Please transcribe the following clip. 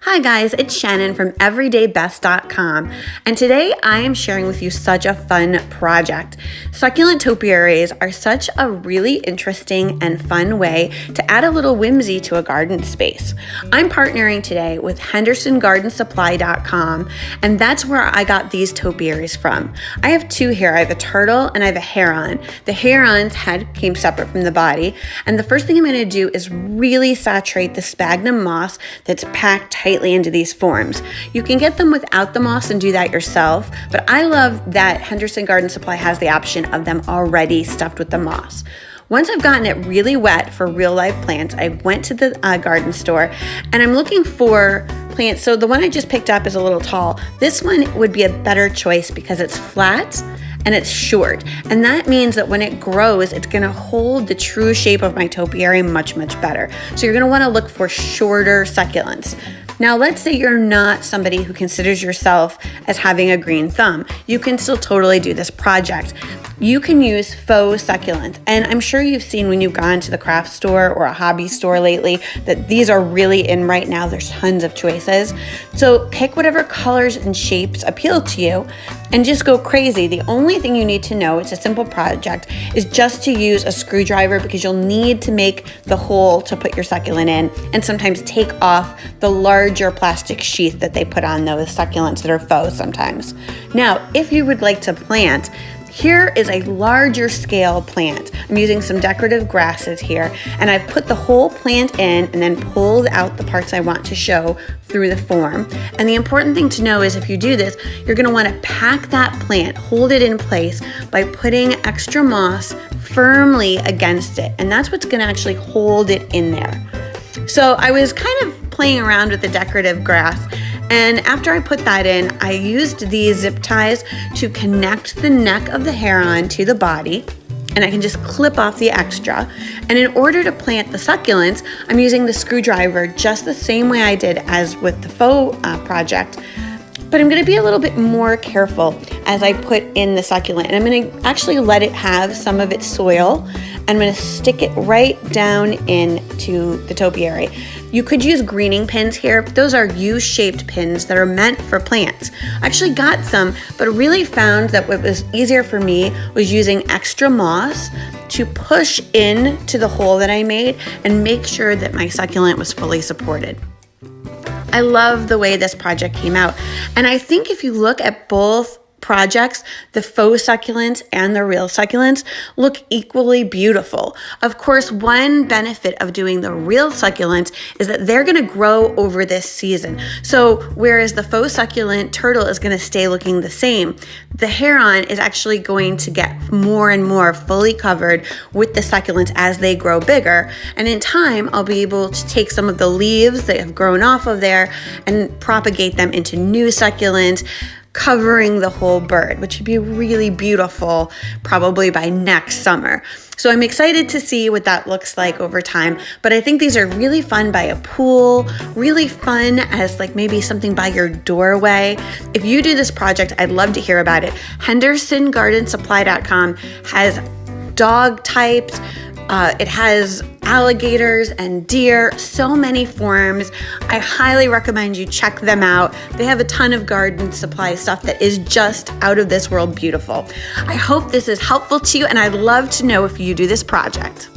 Hi guys, it's Shannon from everydaybest.com, and today I am sharing with you such a fun project. Succulent topiaries are such a really interesting and fun way to add a little whimsy to a garden space. I'm partnering today with HendersonGardenSupply.com, and that's where I got these topiaries from. I have two here. I have a turtle and I have a heron. The heron's head came separate from the body, and the first thing I'm going to do is really saturate the sphagnum moss that's packed tightly into these forms. You can get them without the moss and do that yourself, but I love that Henderson Garden Supply has the option of them already stuffed with the moss. Once I've gotten it really wet for real life plants, I went to the garden store and I'm looking for plants. So the one I just picked up is a little tall. This one would be a better choice because it's flat and it's short. And that means that when it grows, it's gonna hold the true shape of my topiary much, much better. So you're gonna wanna look for shorter succulents. Now, let's say you're not somebody who considers yourself as having a green thumb. You can still totally do this project. You can use faux succulents. And I'm sure you've seen when you've gone to the craft store or a hobby store lately that these are really in right now. There's tons of choices. So pick whatever colors and shapes appeal to you and just go crazy. The only thing you need to know, it's a simple project, is just to use a screwdriver because you'll need to make the hole to put your succulent in and sometimes take off the larger plastic sheath that they put on those succulents that are faux sometimes. Now, if you would like to plant, here is a larger scale plant. I'm using some decorative grasses here, and I've put the whole plant in and then pulled out the parts I want to show through the form. And the important thing to know is if you do this, you're gonna wanna pack that plant, hold it in place by putting extra moss firmly against it. And that's what's gonna actually hold it in there. So I was kind of playing around with the decorative grass, and after I put that in, I used these zip ties to connect the neck of the heron to the body, and I can just clip off the extra. And in order to plant the succulents, I'm using the screwdriver just the same way I did as with the faux project, but I'm gonna be a little bit more careful as I put in the succulent, and I'm gonna actually let it have some of its soil. I'm gonna stick it right down into the topiary. You could use greening pins here. Those are U-shaped pins that are meant for plants. I actually got some, but really found that what was easier for me was using extra moss to push in to the hole that I made and make sure that my succulent was fully supported. I love the way this project came out. And I think if you look at both projects, the faux succulents and the real succulents look equally beautiful. Of course, one benefit of doing the real succulents is that they're gonna grow over this season. So whereas the faux succulent turtle is gonna stay looking the same, the heron is actually going to get more and more fully covered with the succulents as they grow bigger. And in time, I'll be able to take some of the leaves that have grown off of there and propagate them into new succulents, covering the whole bird, which would be really beautiful probably by next summer. So I'm excited to see what that looks like over time, but I think these are really fun by a pool, really fun as like maybe something by your doorway. If you do this project, I'd love to hear about it. HendersonGardenSupply.com has dog types, it has alligators and deer, so many forms. I highly recommend you check them out. They have a ton of garden supply stuff that is just out of this world beautiful. I hope this is helpful to you, and I'd love to know if you do this project.